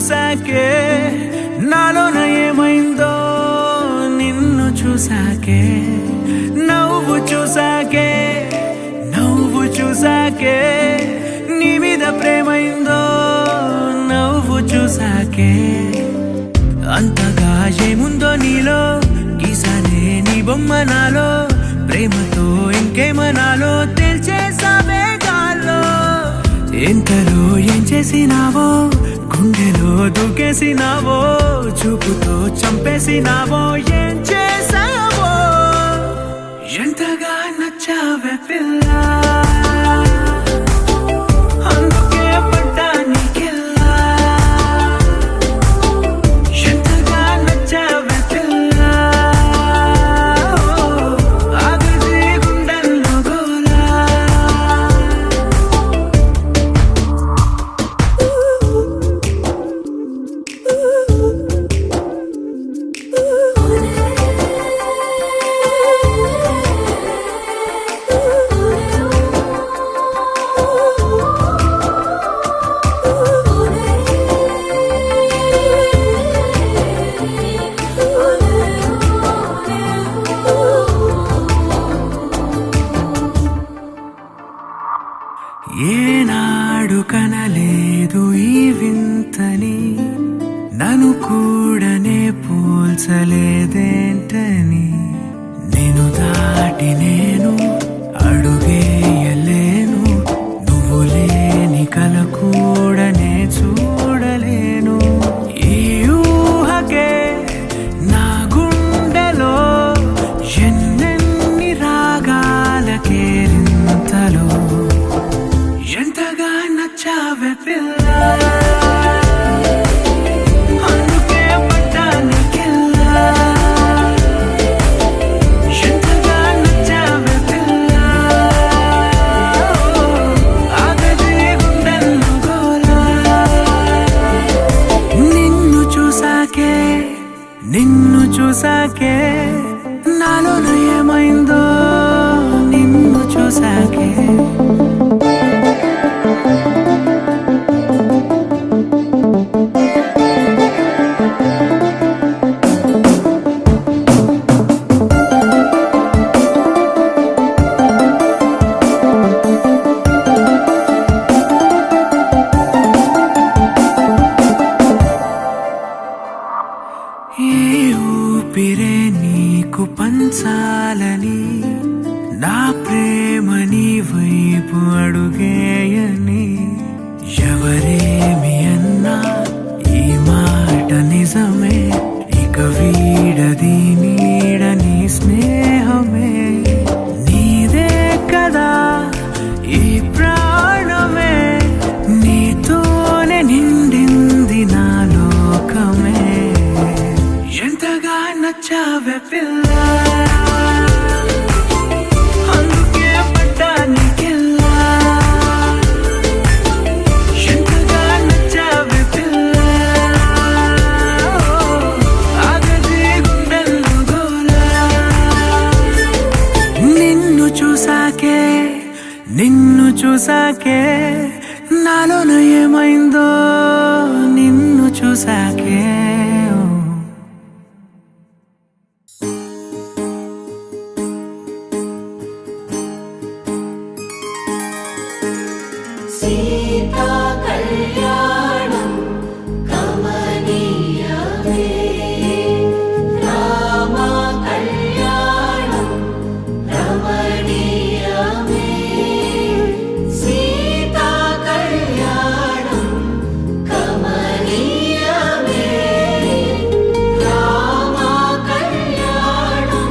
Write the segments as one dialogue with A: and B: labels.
A: చూసాకే నాలోన ఏమైందో నిన్ను చూసాకే నువ్వు చూసాకే నీ మీద ప్రేమైందో నువ్వు చూసాకే అంతగా ఏముందో నీలో గీసానే నీ బొమ్మ నాలో ప్రేమతో ఇంకేమనాలో తెలిచేసావే గాల్లో ఎంతలో ఏం చేసినావో గుండెలో దూకేసినావో చూపుతో చంపేసినావో ఏం చేసావో ఎంతగా నచ్చావే పిల్ల అందుకే పడ్డా నీకెల్లా ఎంతగా నచ్చావే పిల్ల ఆగది గుండెల్లో గోలా ఏనాడు కనలేదు ఈ వింతని నన్ను కూడనే పోల్చలేదేంటని నేను దాటి నేను అడుగేయలేను నువ్వు లేని కల కూడనే చూడలేను ఈ ఊహకే నా గుండెలో ఎన్నెన్ని రాగాలకేరింతలో ఎంతగా నచ్చావే పిల్ల అందుకే పడ్డా నీకెల్లా ఎంతగా నచ్చావే పిల్ల ఆగది గుండెల్లో గోలా నిన్ను చూసాకే నాలోన ఏమైందో నిన్ను చూసాకే ఏ ఊపిరే నీకు పంచాలని నా ప్రేమ నీ వైపు అడుగేయని ఎవరేమి అన్నా ఈ మాట నిజమే ఇక వీడది నీడని స్నేహమే నీదే కదా ఈ ప్రాణమే నీతోనే నిండింది నా లోకమే ఎంతగా నచ్చావే పిల్ల అందుకే పడ్డా నీకెల్లా ఎంతగా నచ్చావే పిల్ల ఆగది గుండెల్లో గోలా నిన్ను చూసాకే నాలోన ఏమైందో నిన్ను చూసాకే
B: సీతా కళ్యాణం కమనీయమే రామ కళ్యాణం రమణీయమే సీతా కళ్యాణం కమనీయమే రామ కళ్యాణం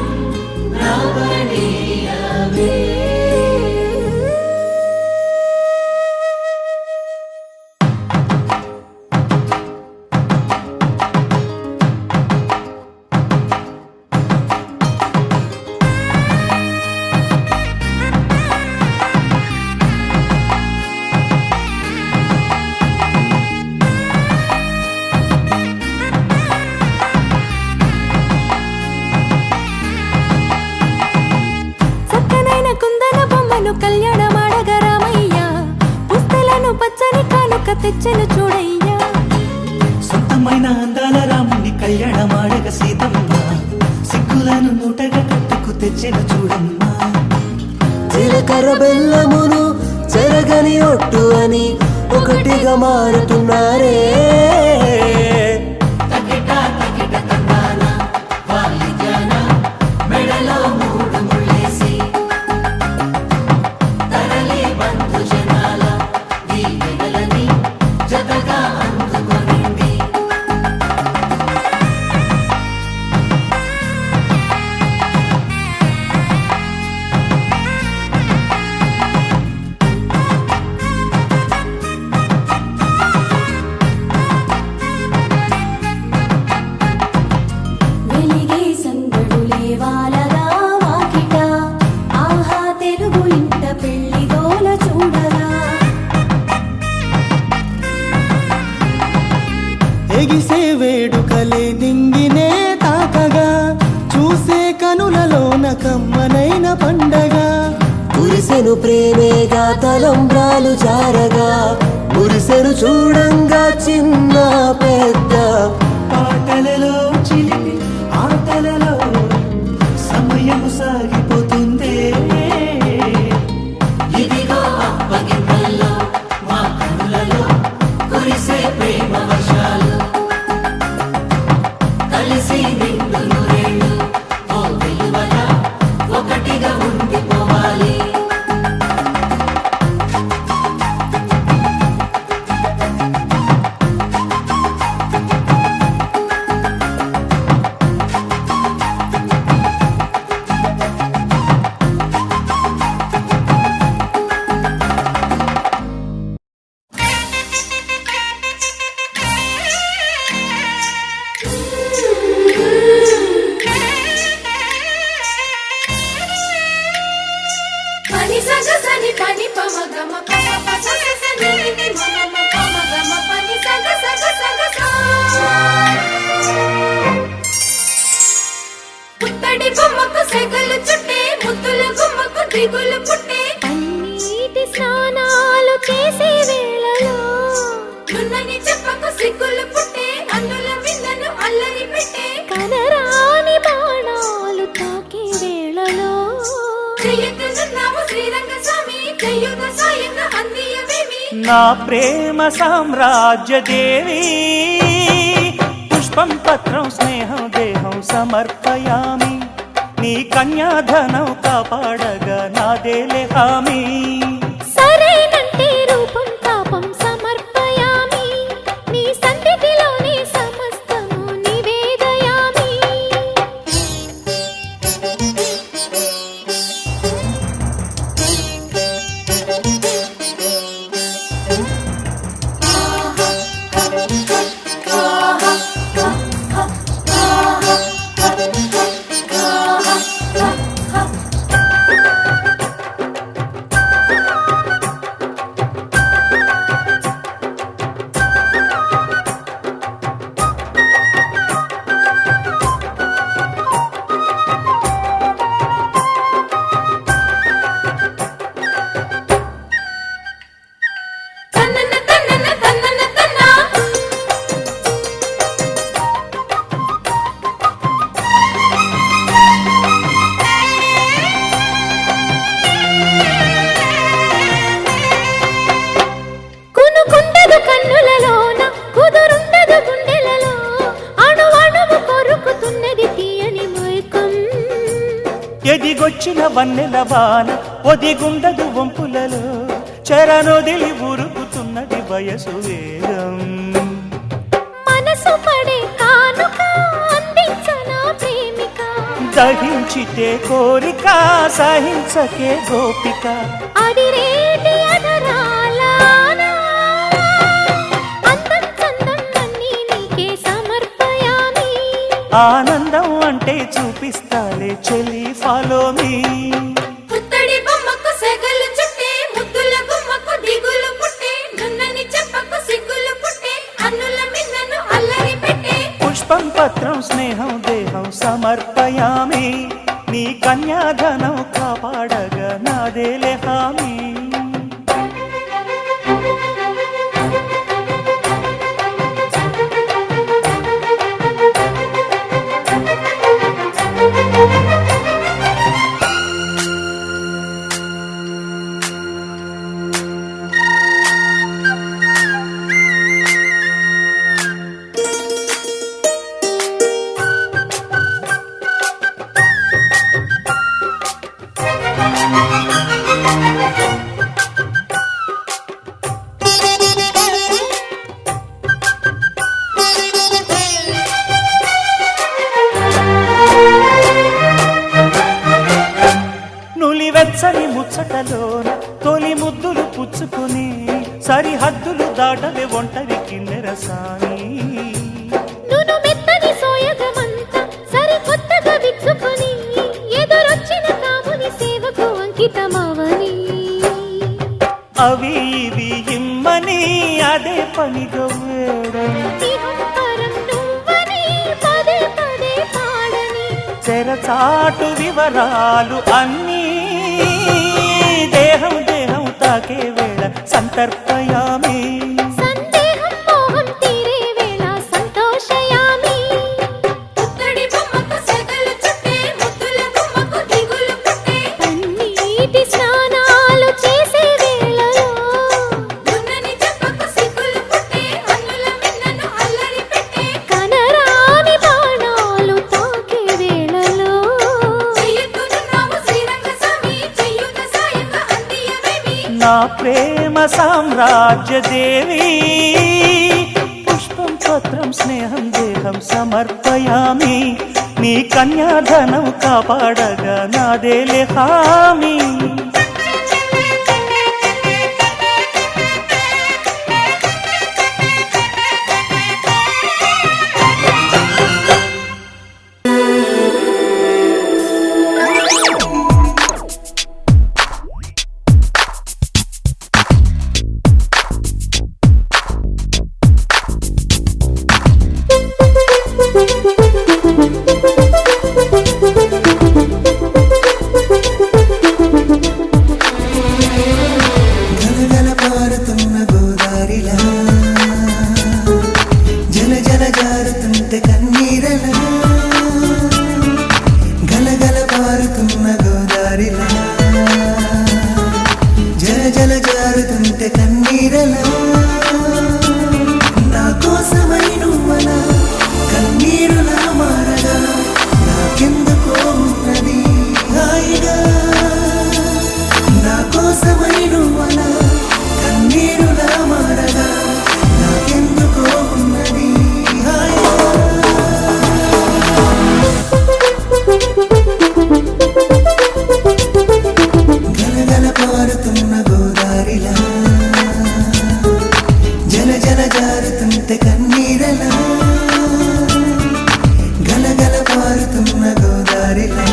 B: రమణీయమే
C: కళ్యాణమాడగరామయ్య పుస్తలను పచ్చని కానుక తెచ్చెను చూడయ్యా
A: కోరిన అందాల రాముని కళ్యాణమాడగ సీతమ్మ సిగ్గులను మూటగా కట్టుకు తెచ్చిన చూడమ్మా.
C: జీలకర్ర బెల్లమును చెరగని ఒట్టు అని ఒకటిగా మారుతున్నారే.
B: తకిట తకిట తందాన వాలి జాన మెడలో మూడు ముళ్ళేసి తరలి బంధు జనాల దీవెనలని జతగా అందుకొనింది.
D: వెలిగే సందడులే వాలగా వాకిట ఆహా తెలుగు ఇంట పెళ్లి దోల చూడగా
C: ఎగిసే వేడుకలే నింగినే తాకగా చూసే కనులలోన కమ్మనైన పండగ. కురిసెను ప్రేమేగా తలంబ్రాలు జారగా మురిసెను చూడంగా చిన్న పెద్ద.
A: పాటలలో చిలిపి ఆటలలో సమయము సాగిపోతుందే.
B: ఇదిగో అప్పగింతల్లో మా కనులలో కురిసే ప్రేమ వర్షాలు కలిసి నిండు నూరేళ్ళు ఓ వెలువల ఒకటిగా ఉండిపోవాలి.
D: పని సగ సని పని పమ గమ పమ పస స ని ని మమ పమ గమ పని సగ సగ సగ సా. పుత్తడి బొమ్మకు సెగలు చుట్టే ముద్దుల గుమ్మకు దిగులు పుట్టే పన్నీటి స్నానాలు చేసే వేళలో నున్నని చెప్పకు సిగ్గులు పుట్టే అన్నుల మిన్నను అల్లరి పెట్టే కనరాని బాణాలు తాకే వేళలో చెయ్యెత్తుతున్నావు శ్రీరంగ స్వామి చెయ్యుగ సాయంగా అందియవేమి.
A: నా ప్రేమ సామ్రాజ్య దేవి పుష్పం పత్రం స్నేహం దేహం సమర్పయామి. నీ కన్యాధనం కాపాడగా నాదేలే హామీ.
D: సరేనంటే రూపం తాపం సమర్పయామి నీ సన్నిధిలోనే సమస్తము నివేదయామి. తన్నన తన్నన తన్నన తన్నా కునుకుండదు కన్నులలోన కుదురుండదు గుండెలలో అణువణువు కొరుకుతున్నది తీయని మైకం.
A: ఎదిగొచ్చిన వన్నెల వాన ఒదిగుండదు వంపులలో చెరనొదిలి ఉరుకుతున్నది వయసు వేగం.
D: మనసు పడే కానుక అందించనా ప్రేమిక
A: దహించితే కోరిక సహించకే గోపిక.
D: అడిరేటి అధరాల అందం చందం అన్నీ నీకే సమర్పయామి.
A: ఆనందం అంటే చూపిస్తాలే చెలి ఫాలో మీ.
D: పుత్తడి బొమ్మకు సెగలు చుట్టే ముద్దుల గుమ్మకు దిగులు పుట్టే నున్నని చెప్పకు సిగ్గులు పుట్టే అన్నుల మిన్నను అల్లరి పెట్టే
A: పుష్పం పత్రం స్నేహం దేహం సమర్పయామి. నీ కన్యాధనం కాపాడగా నాదేలే హామీ. వెరసని ముచ్చటలోన తొలి ముద్దులు పుచ్చుకుని సరిహద్దులు దాటలే ఒంటరి కిన్నెరసాని
D: నును మెత్తని సోయగమంతా సరికొత్తగా విచ్చుకొని ఎదురొచ్చిన కాముని సేవకు అంకితమవని
A: అవి ఇవి ఇమ్మని అదే పనిగా వేడని
D: నిరంతరం నువ్వని పదే పదే పాడని
A: తెరచాటు వివరాలు అన్నీ దేహం దేహం తాకే వేళ సంతర్పయామి
D: సందేహం మోహం తీరే వేళ సంతోషయామి పుత్తడి బొమ్మకు సెగలు చుట్టే ముద్దుల గుమ్మకు దిగులు పుట్టే పన్నీటి స్నానాలు చేసే వేళలో దున్నని చెప్పకు సిగ్గులు పుట్టే అన్నుల మిన్నను అల్లరి పెట్టే కనరాని బాణాలు తాకే వేళలో చెయ్యెత్తునున్నావు శ్రీరంగ స్వామి చెయ్యుత సాయంగా అందియవేమి
A: నా ప్రేమ సామ్రాజ్య దేవి పుష్పం పత్రం స్నేహం దేహం సమర్పయామి నీ కన్యాధనం కాపాడగా నాదేలే హామీ
C: గలగల పారుతున్న గోదారిలా జల జల జారుతుంటే కన్నీరలా గలగల పారుతున్న గోదారిలా జల జల జారుతుంటే కన్నీరలా నా కోసమై నువ్వలా కన్నీరులా మారగా నాకెందుకో ఉన్నది హాయిగా నా కోసమై నువ్వలా కన్నీరులా మారగా నాకెందుకో ఉన్నది హాయిగా గలగల పారుతున్న గోదారిలా జల జల జారుతుంటే కన్నీరలా గలగల పారుతున్న గోదారిలా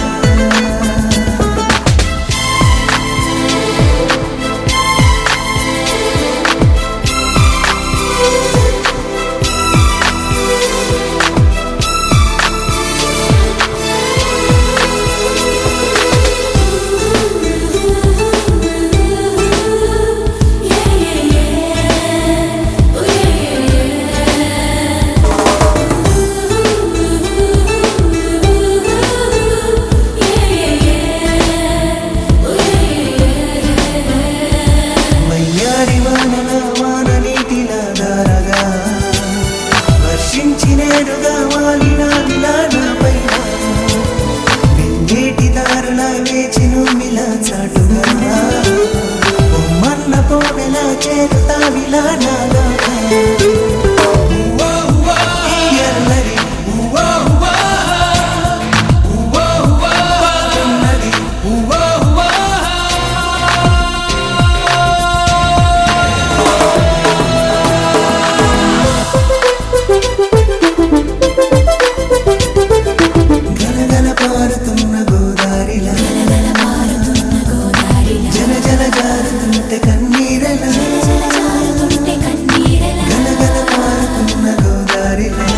C: వయ్యారి వానల వాన నీటిలా దారగా వర్షించినేరుగా వాలిన విలానపైన వెంగేటి దారుల వేచి నువ్విలా చాటుగా బొమ్మన్న పోవెలా చేరుతా విలానాగా ఎల్లరి ఉన్నది గలగల పారుతున్న గోదారిలా జల జల జారుతుంటే కన్నీరలా గలగల పారుతున్న గోదారిలా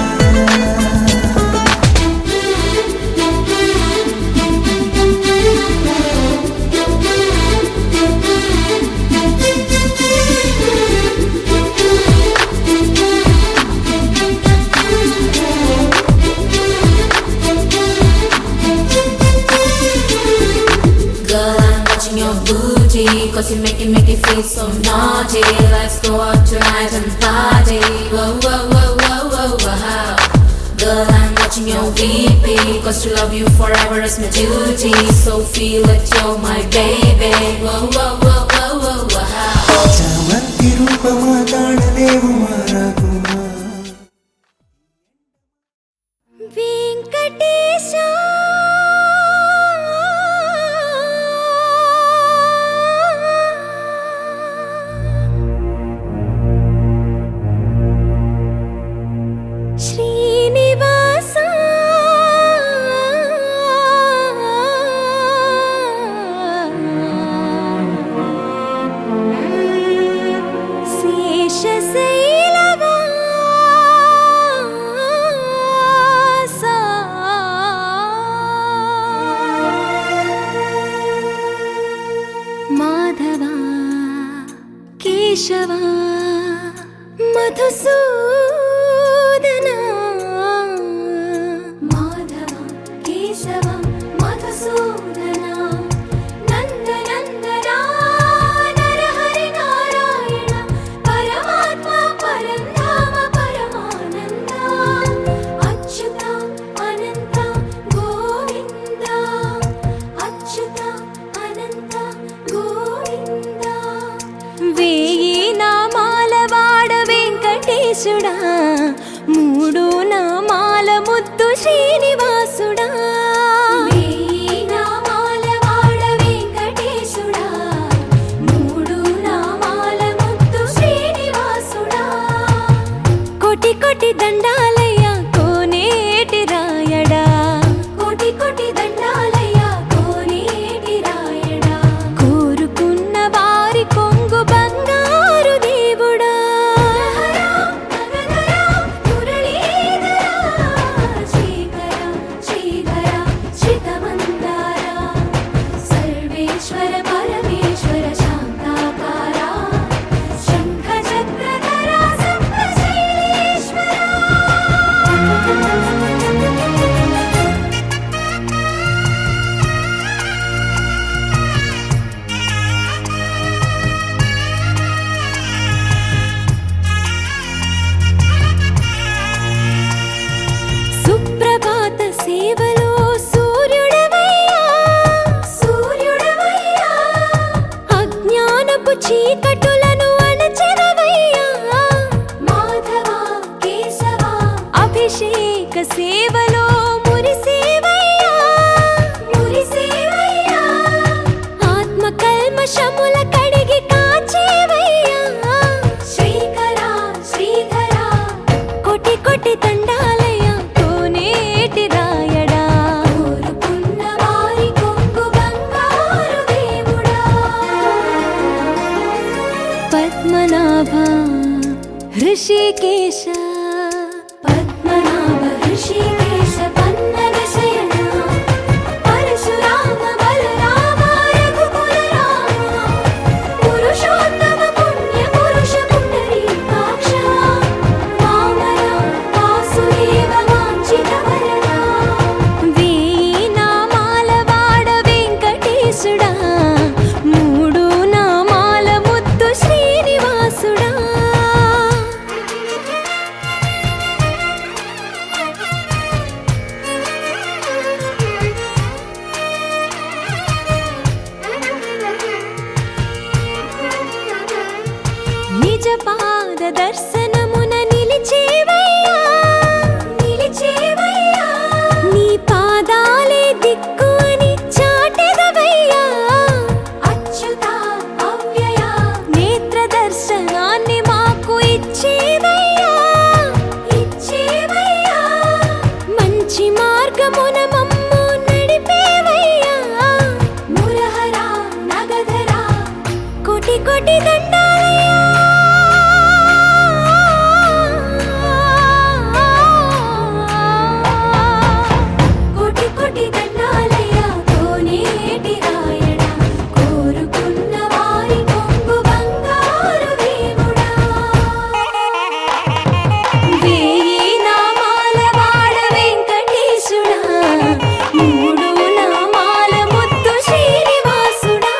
B: Girl, I'm watching your booty, cause you make it feel so naughty. Let's go out tonight and party. Whoa, whoa, whoa, whoa, whoa, wow. Girl, I'm watching your VP, cause to love you forever is my duty. So feel it, you're my baby. Whoa, whoa, whoa, whoa, whoa, wow.
C: చామంతి రూపమా తాళలేవు మారాకుమా
D: వెంకటేశ
E: మధుసూదనా
D: మాధవ కేశవ మధుసూదన నందనందన నరహరి నారాయణ పరమాత్మ పరంధామ పరమానంద అచ్యుత అనంత గోవింద అచ్యుత అనంత గోవింద
E: వేయి నామాల వాడ వెంకటేశుడా మూడు నామాల ముద్దు శ్రీనివాసుడా
D: వేయి నామాల వాడ వెంకటేశుడా మూడు నామాల ముద్దు శ్రీనివాసుడా
E: కోటి కోటి దండాలయ్య కోనేటి రాయడా
D: కోటి కోటి దండాలయ్య కోనేటి రాయడా
E: కోరుకున్న వారి కొంగు బంగారు దేవుడా
D: సర్వేశ్వర పరమేశ్వర శాంతాకార శంఖ చక్రధర సప్తశైలేశ్వర
E: సుప్రభాత సేవలో సూర్యుడవయ్యా
D: సూర్యుడవయ్యా
E: అజ్ఞానపు చీకటులను అణచెదవయ్యా
D: మాధవ కేశవ
E: అభిషేక సేవలో మురిసేవయ్యా
D: మురిసేవయ్యా
E: ఆత్మ కల్మషముల కడిగి కాచేవయ్యా
D: శ్రీకర శ్రీధర
E: కోటి కోటి దండాలయ్య కోనేటి రాయడా
D: కోరుకున్న వారి కొంగు బంగారు దేవుడా
E: పద్మనాభ హృషికేశ
D: పద్మనాభ ఋషికేశ పన్నగ శయన పరశురామ బలరామ రఘుకుల రామ పురుషోత్తమ పుణ్య పురుష పుండరీకాక్ష వామన వాసుదేవ వాంఛిత వరదా
E: వేయి నామాల వాడ వెంకటేశుడా మూడు నామాల ముద్దు శ్రీనివాసుడా నిజ పాద దర్శనమున నిలిచేవయ్యా
D: నిలిచేవయ్యా
E: నీ పాదాలే దిక్కు అని చాటెదవయ్యా
D: అచ్యుత అవ్యయ
E: నేత్ర దర్శనాన్ని మాకు ఇచ్చేవయ్యా
D: ఇచ్చేవయ్యా
E: మంచి మార్గమున మమ్ము నడిపేవయ్యా
D: మురహర నగధర
E: కోటి కోటి దండాలయ్యా
D: కోటి కోటి దండాలయ్య కోనేటి రాయడా కోరుకున్న వారి కొంగు బంగారు దేవుడా
E: వేయి నామాల వాడ వెంకటేశుడా మూడు నామాల ముద్దు శ్రీనివాసుడా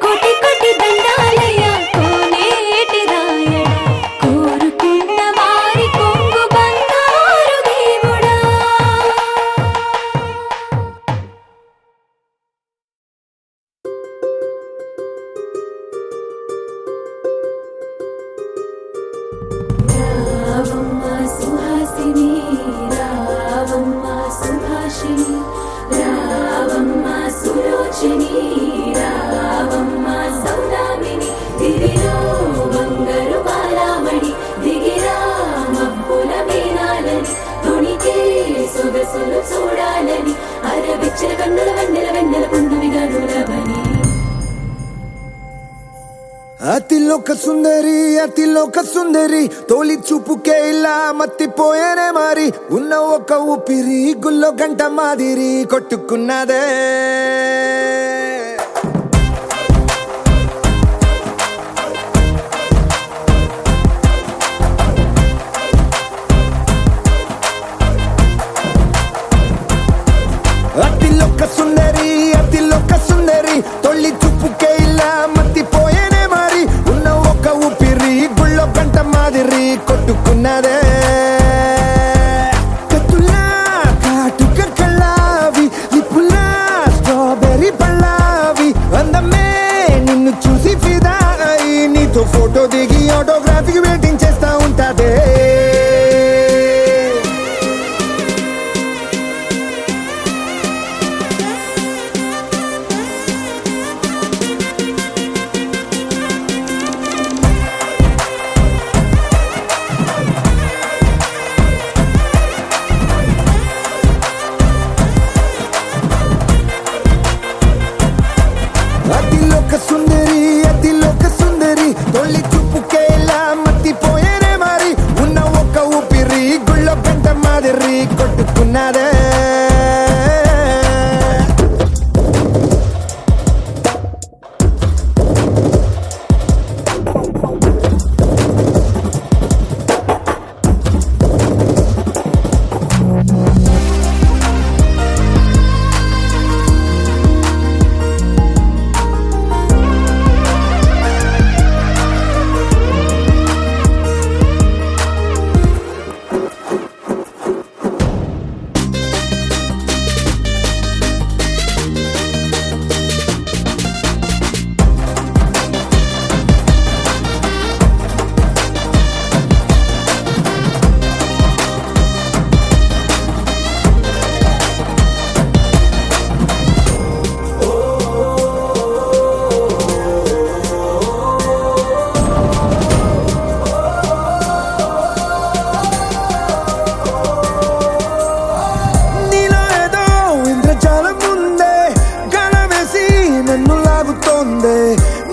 E: కోటి కోటి దండాలయ్య కోనేటి రాయడా కోరుకున్న వారి కొంగు బంగారు దేవుడా
D: రావమ్మ సుహాసిని రావమ్మ సుభాషిణి రావమ్మ సులోచని రావమ్మ సౌదామిని దివిలో బంగారు బాలామణి దిగిరా మబ్బుల వీణాలని తొణికే సొగసులు చూడాలని అరవిచ్చల కన్నుల వెన్నెల వెన్నెల పుండుమిగా నురవని
C: అతిలోక సుందరి తోలి చూపుకే ఇలా మత్తిపోయేనే మారి ఉన్న ఒక ఊపిరి గుల్లో గంట మాదిరి కొట్టుకున్నదే అతిలోక సుందరి అతిలోక సుందరి తొలి చూపుకే ఇలా మత్తిపోయేనే మరి ఉన్న ఒక ఊపిరి గుళ్ళో గంట మాదిరి కొట్టుకున్నదే కత్తులా కాటుక కళ్ళావి లిప్పులా స్ట్రాబెర్రీ పళ్ళావి అందమే నిన్ను చూసి ఫిదా అయి నీతో ఫోటో దిగి ఆటోగ్రాఫీకి వెయిటింగ్ చేస్తా ఉంటాదే అతిలోక సుందరి తొలి చూపుకే ఇలా మత్తిపోయేనే మరి ఉన్న ఒక ఊపిరి గుళ్ళో గంట మాదిరి కొట్టుకున్నదే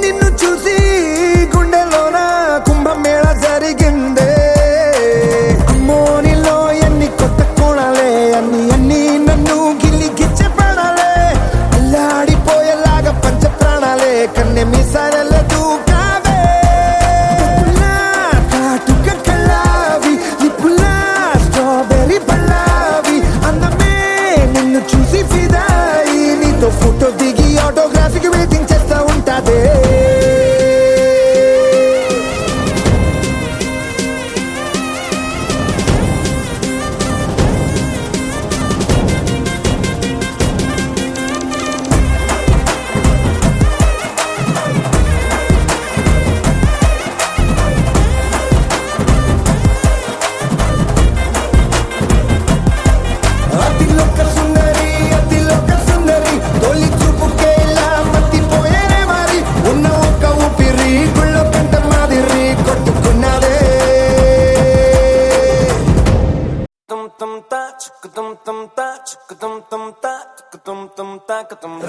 C: నిన్ను చూసి గుండెలోన కుంభమేళ జరిగిందే అమ్మో నీలో ఎన్ని కొత్త కోణాలే అన్ని నన్ను గిల్లి గిచ్చే ప్రాణాలే అల్లాడిపోయేలాగా పంచ ప్రాణాలే కన్నె మీసాల దూకావే కాటుక కళ్ళావి లిప్పులా స్ట్రాబెర్రీ పళ్ళావి అందమే నిన్ను చూసి ఫిదాయి నీతో ఫోటో దిగి ఆటోగ్రాఫీకి వెయిటింగ్ చేస్తా ఉంటాదే అతిలోక సుందరి తొలి చూపుకే ఇలా మత్తిపోయేనే మరి ఉన్న ఒక ఊపిరి గుళ్ళో గంట మాదిరి కొట్టుకున్నదే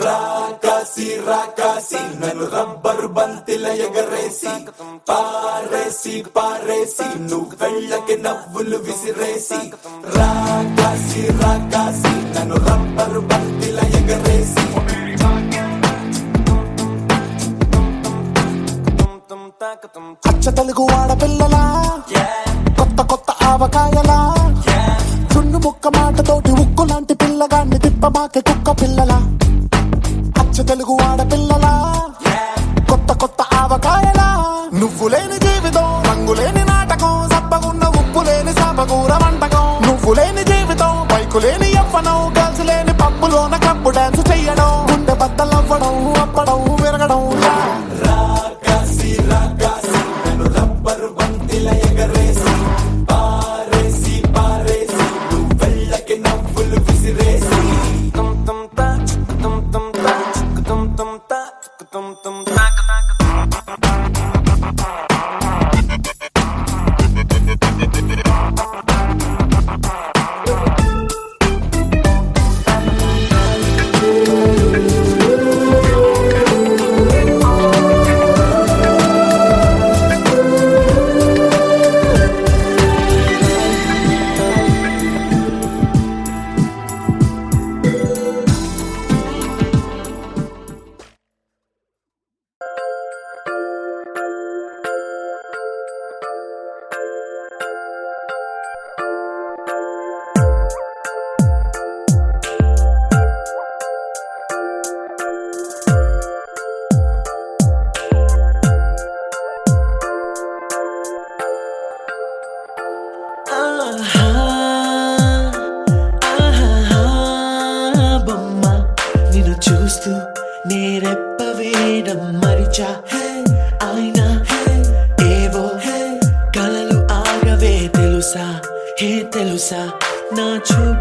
F: రాకాసి రాకాసి నన్ను రబ్బరు బంతిల ఎగరేసి పారేసి పారేసి నువ్వు వెళ్ళకి నవ్వులు విసిరేసి రాకాసి రాకాసి నన్ను రబ్బరు బంతిల ఎగరేసి
G: అచ్చ తెలుగు ఆడపిల్లలా కొత్త కొత్త ఆవకాయలా చున్ను ముక్క మాటతోటి ఉక్కు లాంటి పిల్లగాన్ని తిప్పమాకే కుక్క పిల్లలా అచ్చ తెలుగు ఆడపిల్లలా కొత్త కొత్త ఆవకాయలా నువ్వు లేని జీవితం రంగు లేని నాటకం సబ్బగున్న ఉప్పు లేని సాపకూర వంటకం నువ్వు లేని జీవితం బైకు లేని యవ్వనం గర్ల్స్ లేని పప్పులోన కప్పు డాన్స్ చెయ్యడం గుండె బద్దలవ్వడం అప్పడం విరగడం
F: రాకాసి రాకాసి నన్ను రబ్బరు బంతిల ఎగరేసి పారేసి పారేసి నువ్వు వెళ్ళకి నవ్వులు విసిరేసి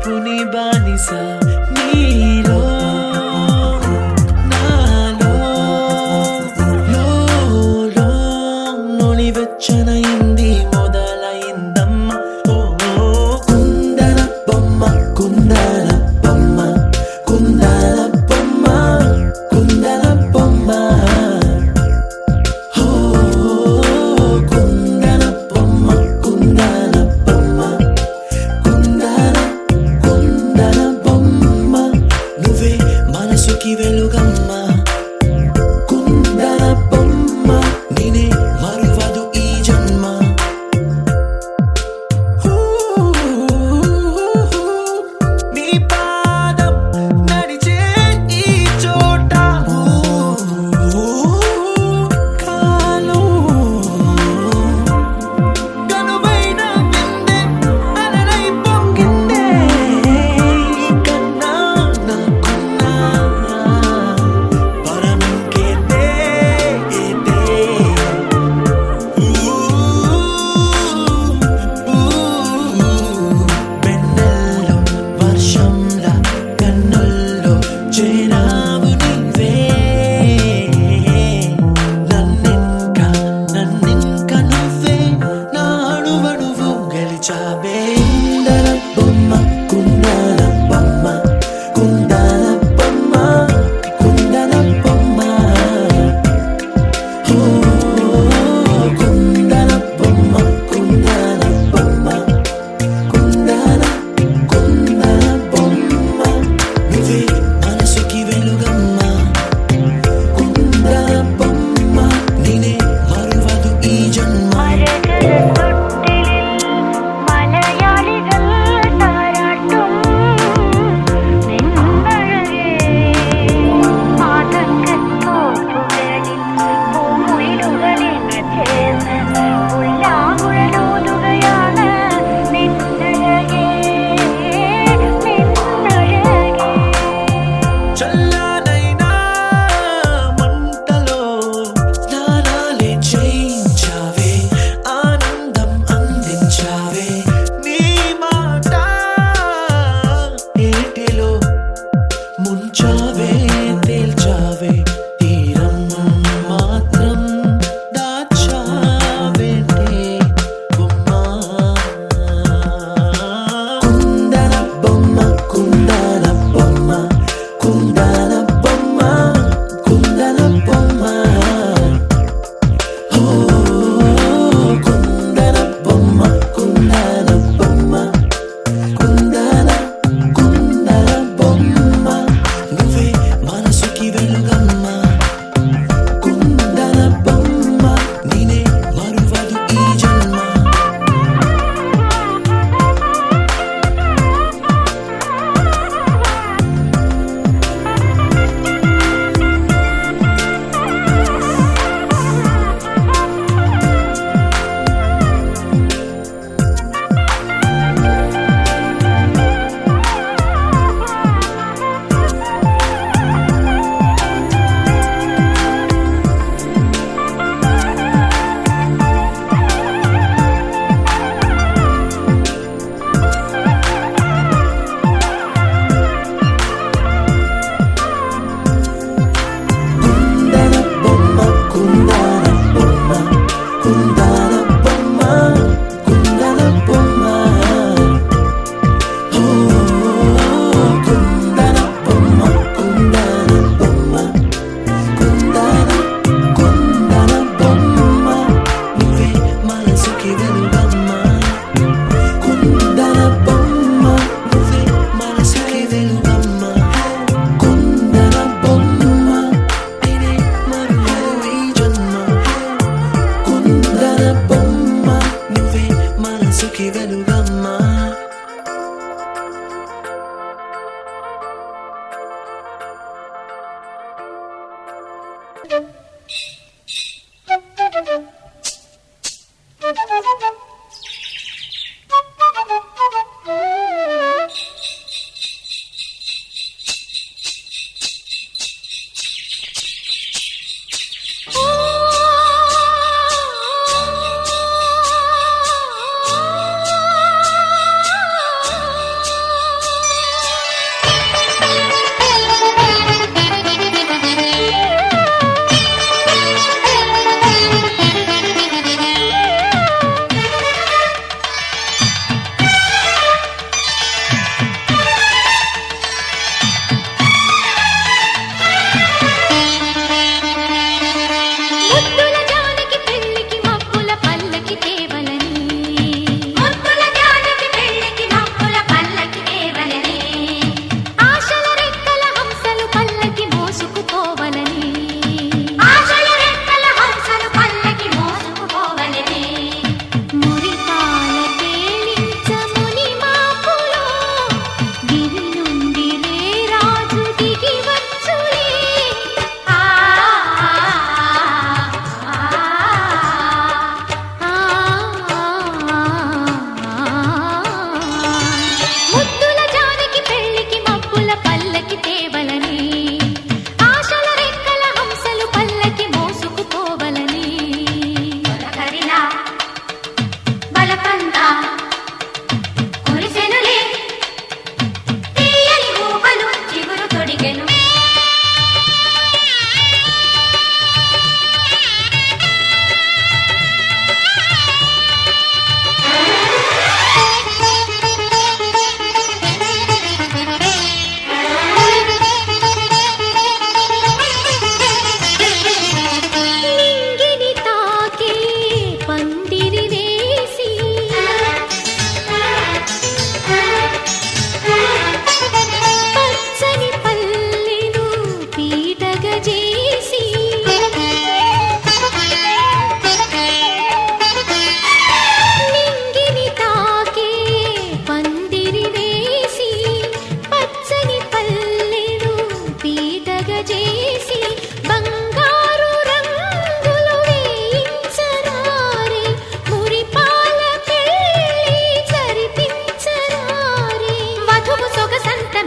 A: చూపుని బానిస నీలో నాలో లోని వెచ్చనైంది మొదలైందమ్మ ఓ కుందన బొమ్మ కుందన బొమ్మ కుందన బొమ్మ కుందన బొమ్మ ఓ కుందన బొమ్మ కుందన బొమ్మ కుందన బొమ్మ నువ్వే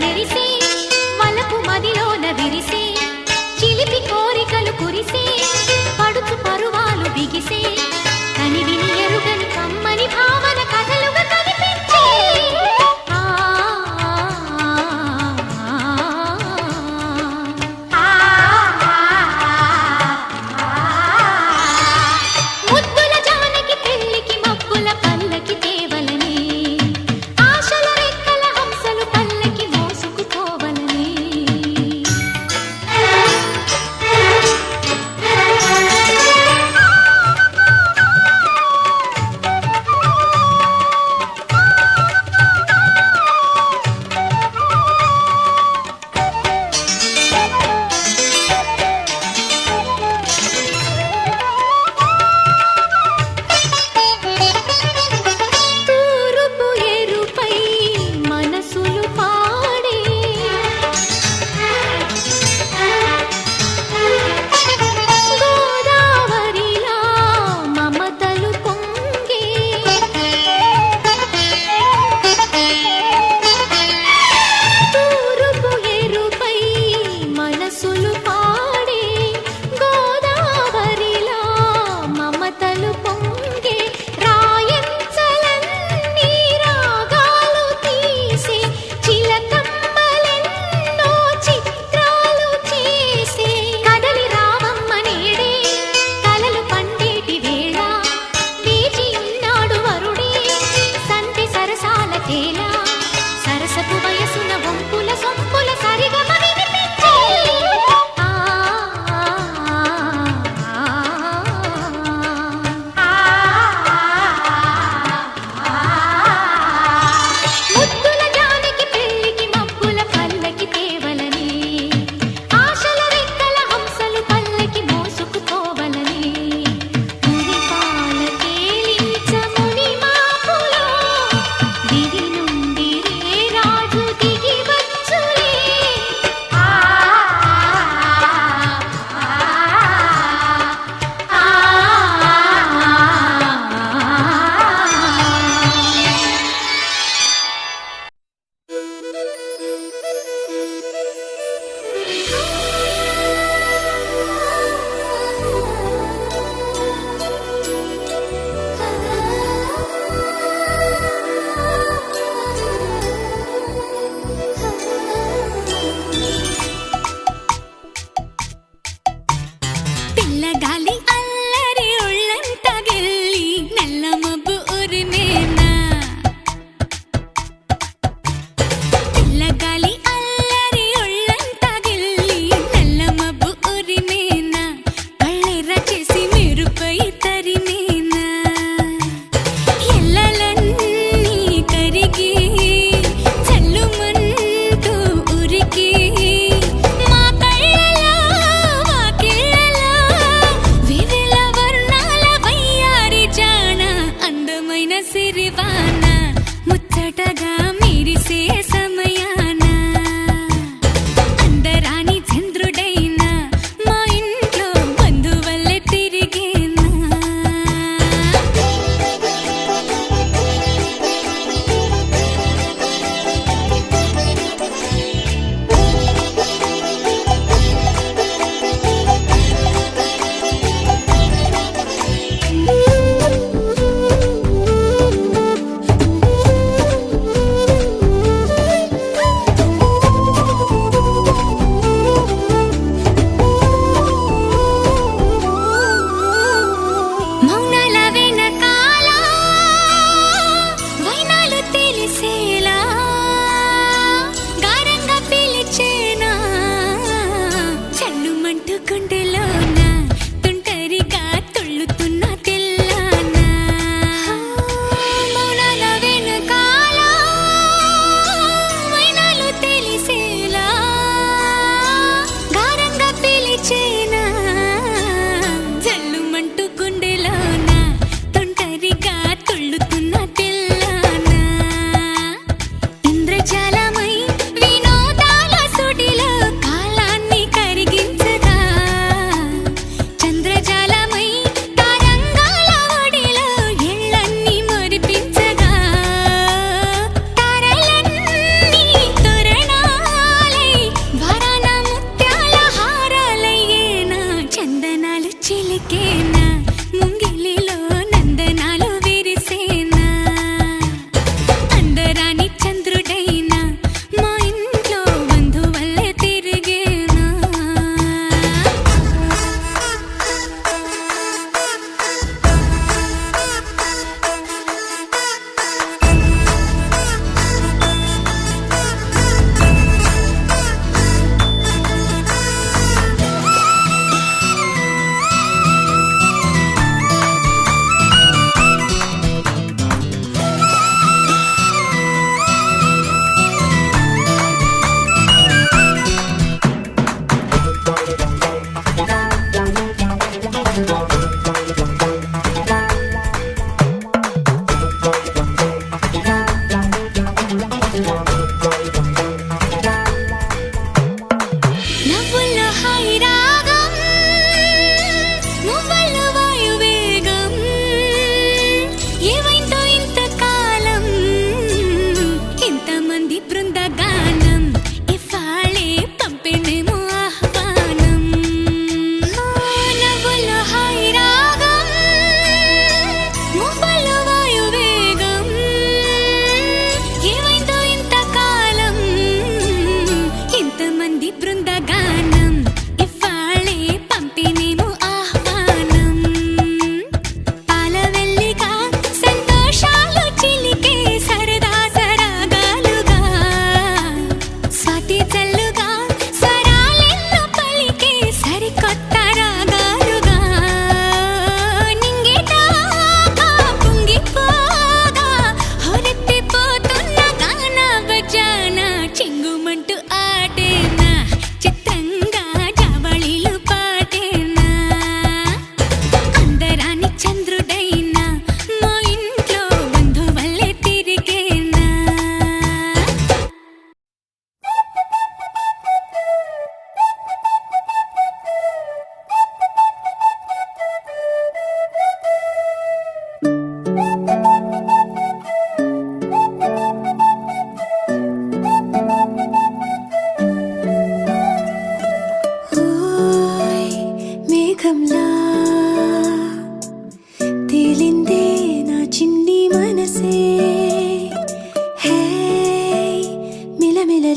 E: మెరిసే వలపు మదిలోన విరిసే చిలిపి కోరికలు కురిసే పడుచు పరువాలు బిగిసే కని విని ఎరుగని కమ్మని భావన కథలుగా కనిపించే ఆ, ముద్దుల జానకి పెళ్లికి మబ్బుల పల్లకి తేవలని ఆశల రెక్కల హంసలు పల్లకి మోసుకుపో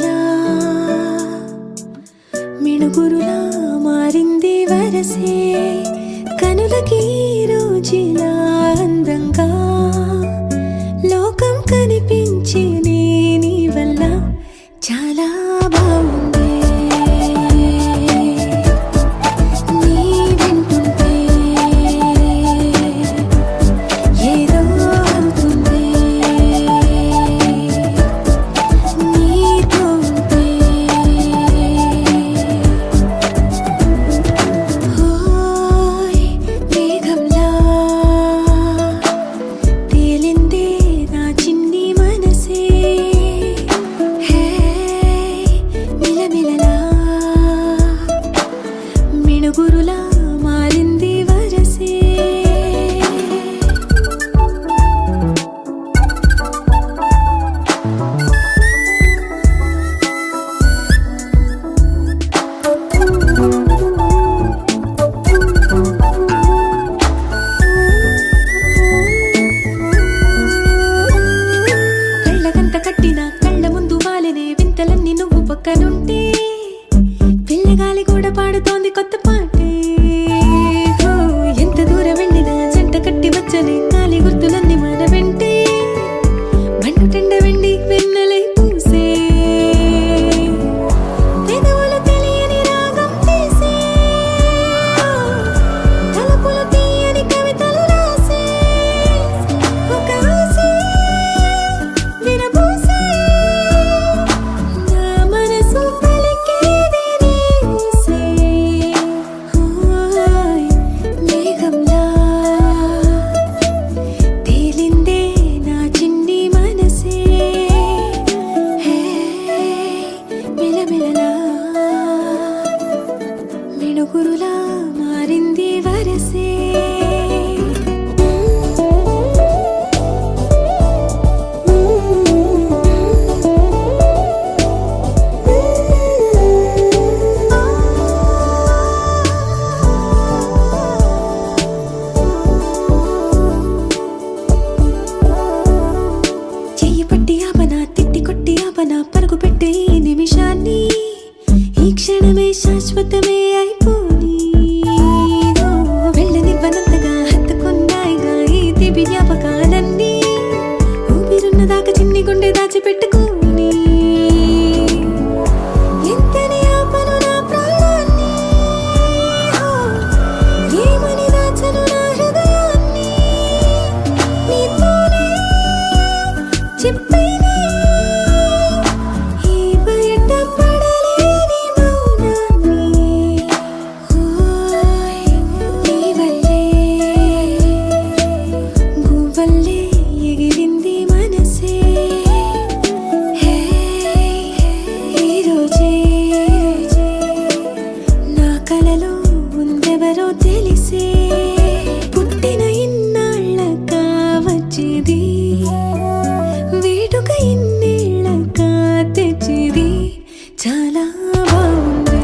H: మేఘంలా మిణుగురులా మారింది వరసే కనులకి రోజులా అందంగా లోకం కనిపించే నీ వల్ల చాలా బాగుంది నీ వింటుంటే ఏదో అవుతుంది నీతో ఉంటే ఓయ్ మేఘంలా తేలిందే నా చిన్ని మనసే హే మిలమిలలా మిణుగురులా మారింది వరసే కళ్ళగంత కట్టిన కళ్ళ ముందు వాలినే వింతలన్నీ నువ్వు పక్కనుంటే పిల్లగాలి కూడా పాడుతోంది కొత్త పాటే ఓ, ఎంత దూరం వెళ్ళినా జంట కట్టి వచ్చని గాలి గుర్తులన్నీ మన వెంటే బండుటెండ వెండి వెన్నెలై పూసే పెదవులు తెలియని రాగం తీసే తలపులు తీయని కవితలు రాసే ఒక ఆసే విరబూసే నా మనసు పలికేది నీ ఊసే ఓయ్ మేఘంలా తేలిందే నా చిన్ని మనసే హే మిలమిలలా మిణుగురులా మారింది వరసే చెయ్యి పట్టి ఆపనా తిట్టి కొట్టి ఆపనా పరుగు పెట్టే ఈ నిమిషాన్ని ఈ క్షణమే శాశ్వతమే అయిపోని ఓ, వెళ్ళనివ్వనంతగా హత్తుకున్నాయిగా ఈ దివి జ్ఞాపకాలన్నీ ఊపిరున్నదాకా చిన్ని గుండె దాచిపెట్టుకోని ఎంతని ఆపను నా ప్రాణాన్ని ఓ, ఏమని దాచను నా హృదయాన్ని నీతోనే చెప్పేనే ఈ బయట పడలేని మౌనాన్ని ఓయ్ నీ వల్లే గువ్వల్లే ఎగిరింది మనసే హే ఈ రోజే నా కలలో ఉందెవరో తెలిసే పుట్టిన ఇన్నాళ్ళకా వచ్చేది వేడుక ఇన్నేళ్ళకా తెచ్చేది చాలా బాగుంది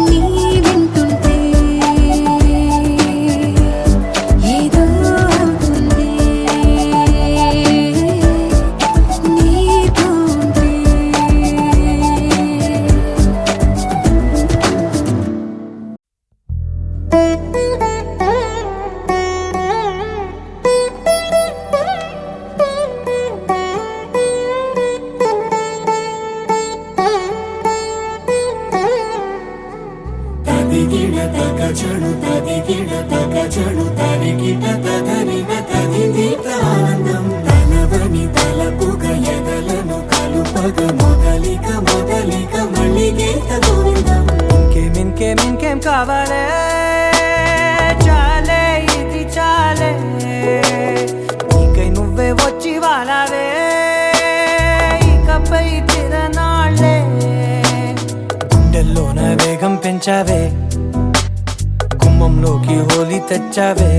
H: నీ వింటుంటే ఏదో అవుతుంది నీతో ఉంటే
F: తదిగిడ తగచడు తదిగిడ తగచడు తరిగిట తగరిన తదిదీత ఆనందం తనవని తలపుగ ఎదలను కలుపగ మొదలిక మళ్ళీ గీత గోవిందం
A: ఇంకేం కావాలే చాలే ఇది చాలే నీకై నువ్వే వచ్చి వాలావే ఇకపై తిరనాళ్ళే గుండెల్లోన వేగం పెంచావే గుమ్మంలోకి హోలీ తెచ్చావే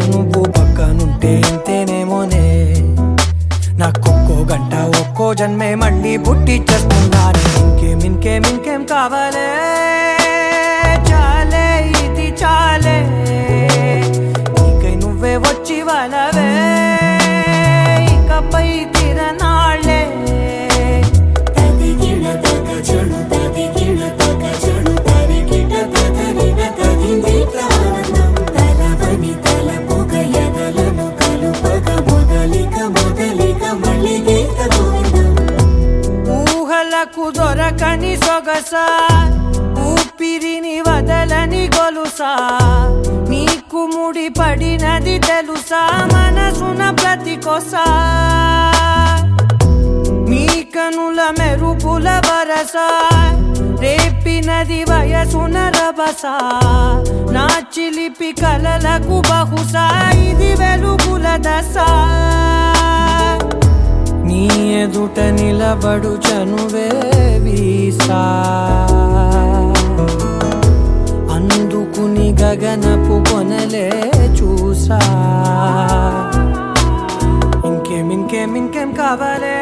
A: నువ్వు పక్కనుంటే ఇంతేనేమోనే నాకొక్కో గంట ఒక్కో జన్మే మళ్ళీ పుట్టి చేస్తున్నాను ఇంకేం కావాలే చాలే ఇది చాలే నీకై నువ్వే వచ్చి వాళ్ళవే ఇకపై తిరనా
I: ఆగని సొగసా ఊపిరిని వదలని గొలుసా నీకు ముడి పడినది తెలుసా మనసున ప్రతి కొసా మీ కనుల మెరుపుల వరస రేపినది వయసున రభస నా చిలిపి కలలకు బహుశా ఇది వెలుగుల దశ నీ ఎదుట నిలబడు చనువే వీసా అందుకుని గగనపు కొనలే చూసా ఇంకేం కావాలే